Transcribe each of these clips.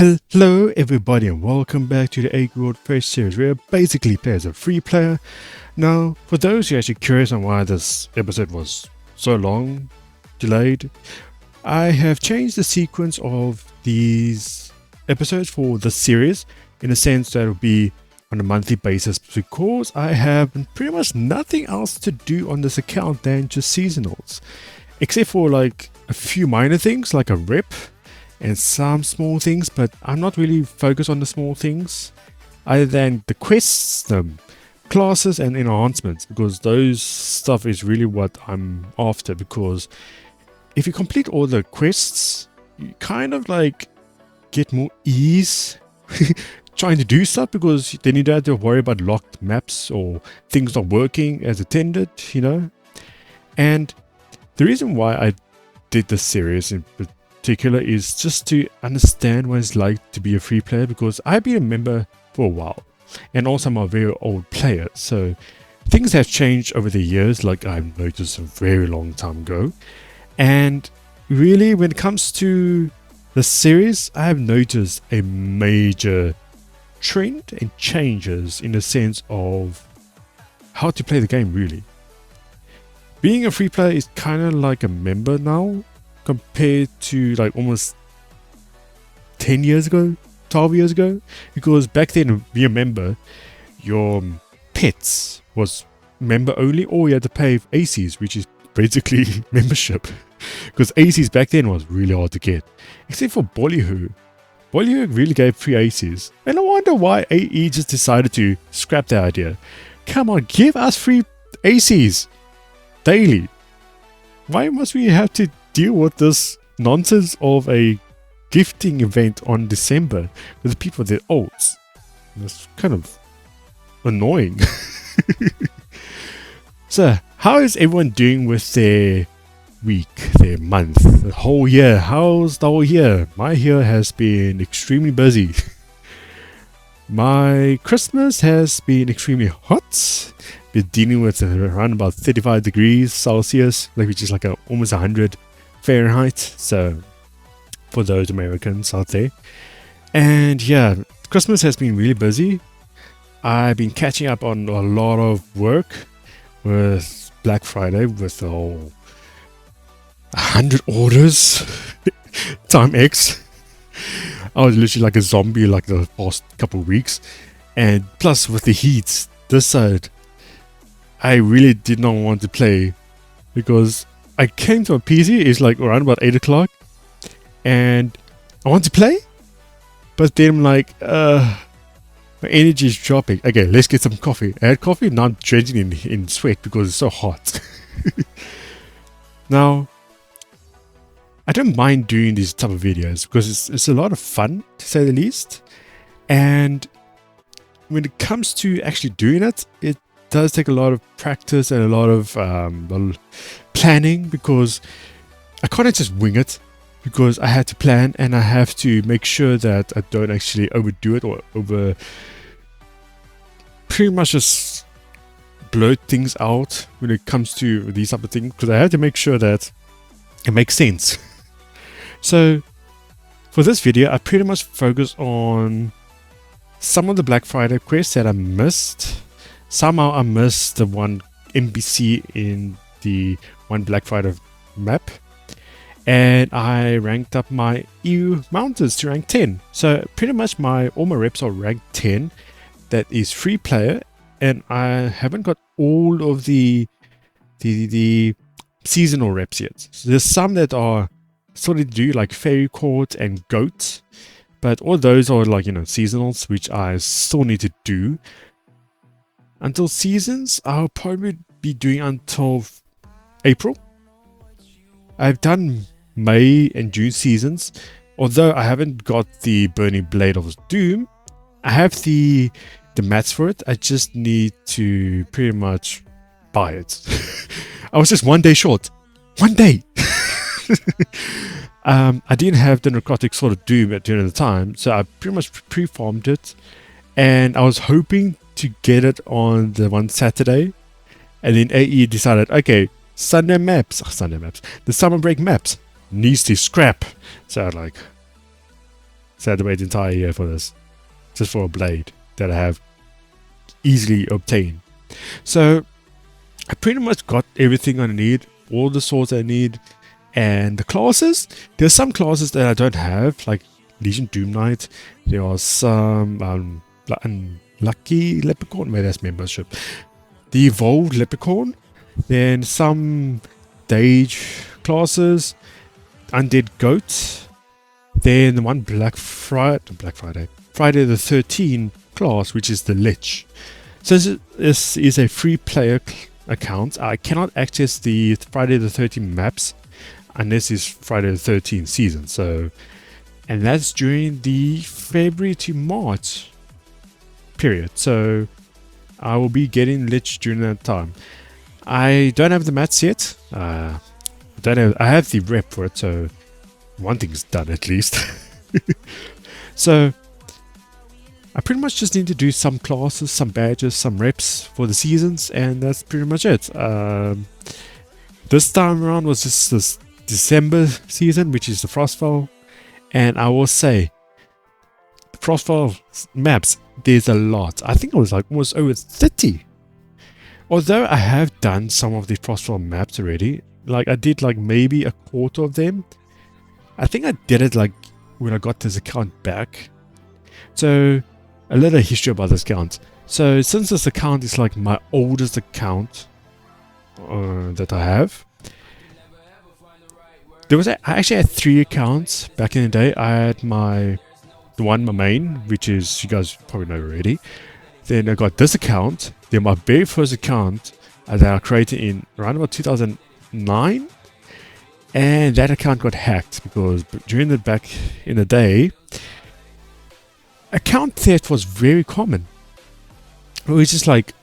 Hello everybody and welcome back to the AQWFresh series where I basically play as a free player. Now, for those who are actually curious on why this episode was so long, delayed, I have changed the sequence of these episodes for the series in a sense that it will be on a monthly basis because I have pretty much nothing else to do on this account than just seasonals. Except for like a few minor things like a rep and some small things, but I'm not really focused on the small things other than the quests, the classes and enhancements, because those stuff is really what I'm after. Because if you complete all the quests, you kind of like get more ease trying to do stuff, because then you don't have to worry about locked maps or things not working as intended, And the reason why I did this series in particular is just to understand what it's like to be a free player, because I've been a member for a while and also I'm a very old player, so things have changed over the years, like I've noticed a very long time ago. And really, when it comes to the series, I have noticed a major trend and changes in the sense of how to play the game. Really, being a free player is kind of like a member now, compared to like almost 10 years ago, 12 years ago, because back then being a member, your pets was member only, or you had to pay ACs, which is basically membership, because ACs back then was really hard to get, except for Bollyhoo. Bollyhoo really gave free ACs, and I wonder why AE just decided to scrap that idea. Come on, give us free ACs daily. Why must we have to deal with this nonsense of a gifting event on December with people that old? That's kind of annoying. So, how is everyone doing with their week, their month, the whole year? How's the whole year? My year has been extremely busy. My Christmas has been extremely hot. Been dealing with around about 35 degrees Celsius, which is like almost 100 Fahrenheit. So, for those Americans out there. And yeah, Christmas has been really busy. I've been catching up on a lot of work with Black Friday, with the whole 100 orders time X. I was literally like a zombie like the past couple of weeks. And plus with the heat this side, I really did not want to play, because I came to a PC, it's like around about 8 o'clock, and I want to play, but then I'm like, my energy is dropping. Okay, let's get some coffee. I had coffee, now I'm drenching in sweat because it's so hot. Now, I don't mind doing these type of videos because it's a lot of fun, to say the least. And when it comes to actually doing it, it does take a lot of practice and a lot of planning, because I can't just wing it, because I had to plan and I have to make sure that I don't actually overdo it or over pretty much just blurt things out when it comes to these type of things, because I have to make sure that it makes sense. So for this video, I pretty much focus on some of the Black Friday quests that I missed. Somehow I missed the one NPC in the one Black Friday map, and I ranked up my EU mountains to rank 10. So pretty much all my reps are ranked 10. That is free player, and I haven't got all of the seasonal reps yet. So there's some that are sort of do like Fairy Court and Goat, but all those are like seasonals, which I still need to do. Until seasons, I'll probably be doing until April. I've done May and June seasons, although I haven't got the Burning Blade of Doom. I have the mats for it. I just need to pretty much buy it. I was just one day short. One day! I didn't have the Necrotic Sword of Doom at the end of the time, so I pretty much pre-farmed it, and I was hoping to get it on the one Saturday, and then AE decided, okay, the summer break maps needs to scrap. So I'm like, So I had to wait the entire year for this. Just for a blade that I have easily obtained. So I pretty much got everything I need, all the swords I need, and the classes. There's some classes that I don't have, like Legion Doom Knight. There are some Unlucky Leprechaun, maybe that's membership. The Evolved Leprechaun, then some Dage classes, Undead Goat, then the one Friday the 13th class, which is the Lich. So this is a free player account. I cannot access the Friday the 13th maps unless it's Friday the 13th season. So, and that's during the February to March period. So I will be getting Lich during that time. I don't have the mats yet. I have the rep for it, so one thing's done at least. So I pretty much just need to do some classes, some badges, some reps for the seasons, and that's pretty much it. This time around was just this December season, which is the Frostval, and I will say the Frostval maps, there's a lot. I think it was like almost over 30. Although I have done some of the Frostval maps already, like I did like maybe a quarter of them. I think I did it like when I got this account back. So a little history about this account. So since this account is like my oldest account that I have, I actually had 3 accounts back in the day. I had my main, which is, you guys probably know already. Then I got this account. Then my very first account that I created in around about 2009, and that account got hacked because during the back in the day, account theft was very common. It was just like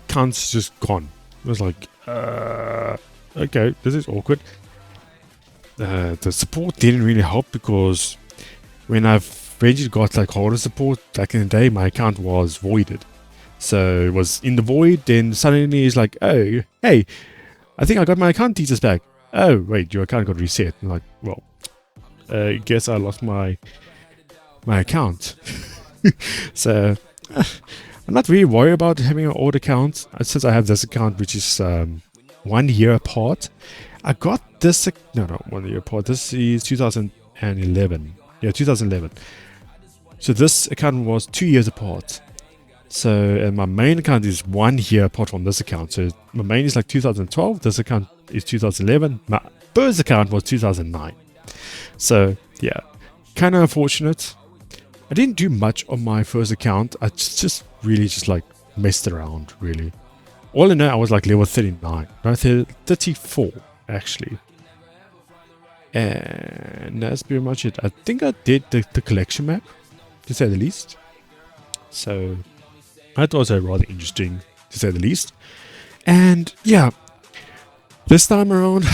accounts just gone. It was like, okay, this is awkward. The support didn't really help because when I've eventually got like holder support back in the day, my account was voided. So it was in the void, then suddenly it's like, oh, hey, I think I got my account details back. Oh, wait, your account got reset. I'm like, well, I guess I lost my account. So I'm not really worried about having an old account since I have this account, which is 1 year apart. I got this, no, 1 year apart. This is 2011. Yeah, 2011. So this account was 2 years apart. So, and my main account is 1 year apart from this account. So my main is like 2012. This account is 2011. My first account was 2009. So yeah, kind of unfortunate. I didn't do much on my first account. I just really just like messed around really. All in all, I was like level 39. No, 34 actually. And that's pretty much it. I think I did the collection map, to say the least. So that was rather interesting, to say the least. And yeah, this time around,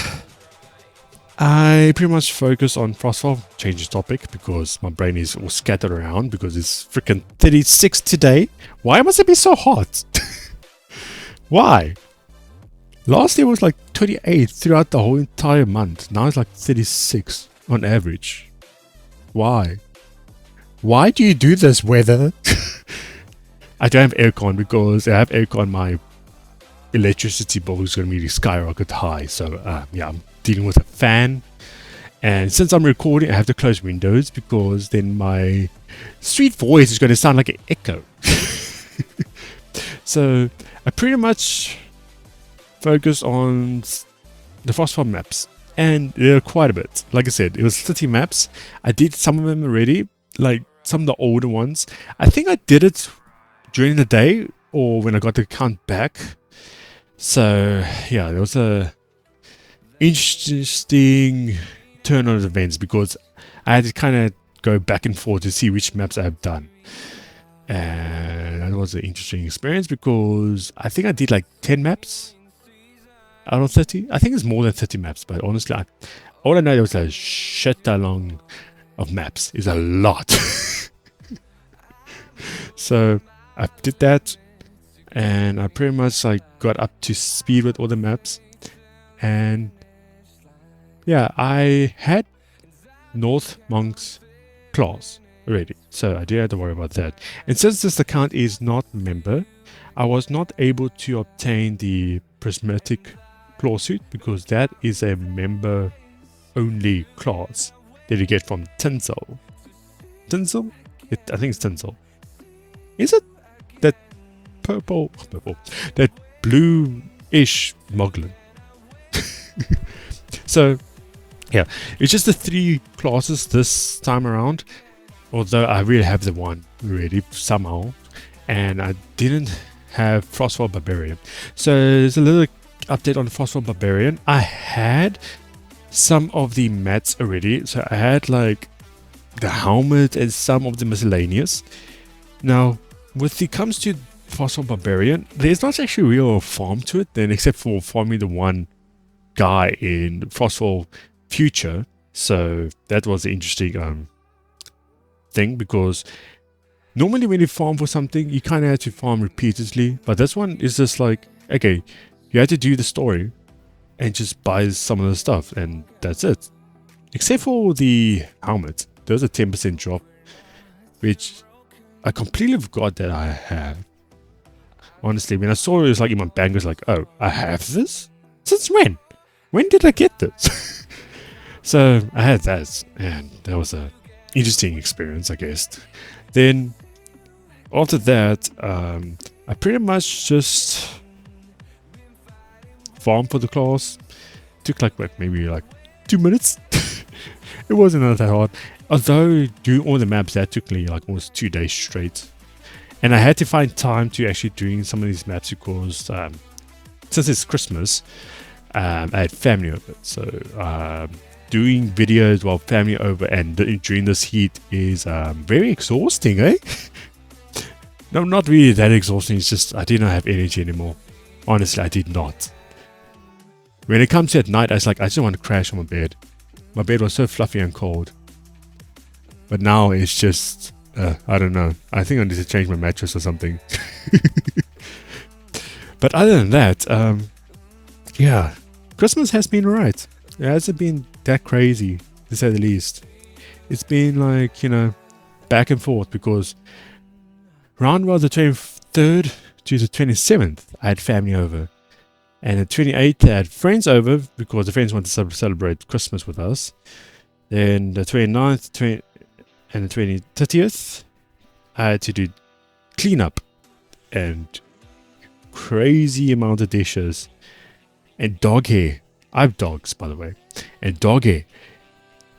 I pretty much focus on Frostval. Change the topic because my brain is all scattered around because it's freaking 36 today. Why must it be so hot? Why? Last year was like 28 throughout the whole entire month. Now it's like 36 on average. Why? Why do you do this, weather? I don't have aircon because I have aircon. My electricity bill is going to be skyrocket high. So yeah, I'm dealing with a fan. And since I'm recording, I have to close windows because then my sweet voice is going to sound like an echo. So I pretty much focus on the Frostval maps, and there are quite a bit. Like I said, it was 30 maps. I did some of them already, like some of the older ones. I think I did it during the day or when I got the account back. So yeah, there was a interesting turn on events because I had to kind of go back and forth to see which maps I have done. And that was an interesting experience because I think I did like 10 maps out of 30. I think it's more than 30 maps, but honestly, all I know there was a shit long of maps. Is a lot. So I did that, and I pretty much like got up to speed with all the maps. And yeah, I had North Monk's class. already, so I didn't have to worry about that. And since this account is not member, I was not able to obtain the prismatic claw suit because that is a member only class that you get from Tinsel. Tinsel? I think it's Tinsel. Is it that purple, that blue-ish Moglin? So, yeah, it's just the 3 classes this time around. Although I really have the one already somehow, and I didn't have Frostval Barbarian. So there's a little update on Frostval Barbarian. I had some of the mats already, so I had like the helmet and some of the miscellaneous. Now, with it comes to Frostval Barbarian, there's not actually real farm to it then, except for farming the one guy in Frostval Future. So that was the interesting thing, because normally when you farm for something, you kind of have to farm repeatedly, but this one is just like, okay, you have to do the story and just buy some of the stuff, and that's it. Except for the helmet, there's a 10% drop, which I completely forgot that I have. Honestly, when I saw it, it was like in my bag, it was like, oh, I have this? Since when? When did I get this? So I had that, and that was a interesting experience, I guess. Then after that, I pretty much just farmed for the class. Took like what, maybe like 2 minutes. It wasn't that hard. Although doing all the maps, that took me like almost 2 days straight. And I had to find time to actually doing some of these maps because since it's Christmas, I had family over. So doing videos while family over and during this heat is very exhausting, eh? No, not really that exhausting. It's just I did not have energy anymore. Honestly, I did not. When it comes to at night, I was like, I just want to crash on my bed. My bed was so fluffy and cold. But now it's just, I don't know. I think I need to change my mattress or something. But other than that, yeah, Christmas has been alright. It hasn't been that crazy, to say the least. It's been like, you know, back and forth, because around about the 23rd to the 27th, I had family over. And the 28th, I had friends over because the friends wanted to celebrate Christmas with us. Then the 29th and the 30th, I had to do cleanup and crazy amount of dishes and dog hair. I have dogs, by the way, and dog hair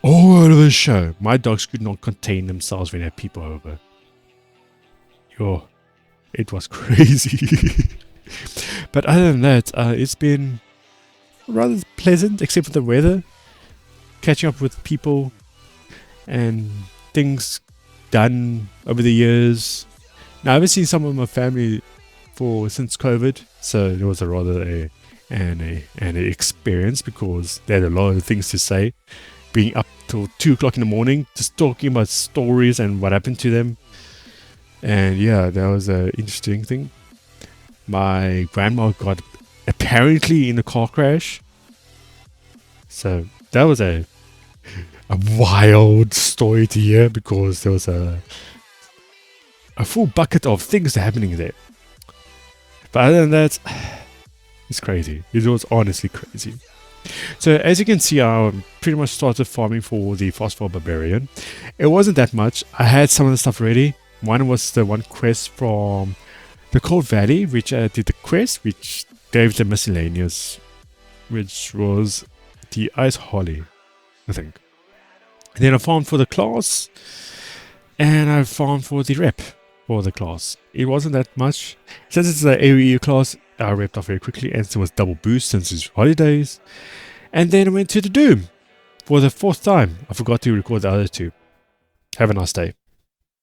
all over the show. My dogs could not contain themselves when they had people over. Yo, it was crazy. But other than that, it's been rather pleasant, except for the weather. Catching up with people and things done over the years. Now, I haven't seen some of my family since COVID, so it was rather an experience, because they had a lot of things to say. Being up till 2 o'clock in the morning, just talking about stories and what happened to them. And yeah, that was an interesting thing. My grandma got apparently in a car crash. So that was a wild story to hear, because there was a full bucket of things happening there. But other than that, it's crazy. It was honestly crazy. So as you can see, I pretty much started farming for the Frostval Barbarian. It wasn't that much. I had some of the stuff ready. One was the one quest from the Cold Valley, which I did the quest, which gave the miscellaneous, which was the Ice Holly, I think. And then I farmed for the class, and I farmed for the rep for the class. It wasn't that much. Since it's an AoE class, I repped off very quickly, and it was double boost since it's holidays. And then I went to the Doom for the 4th time. I forgot to record the other 2. Have a nice day.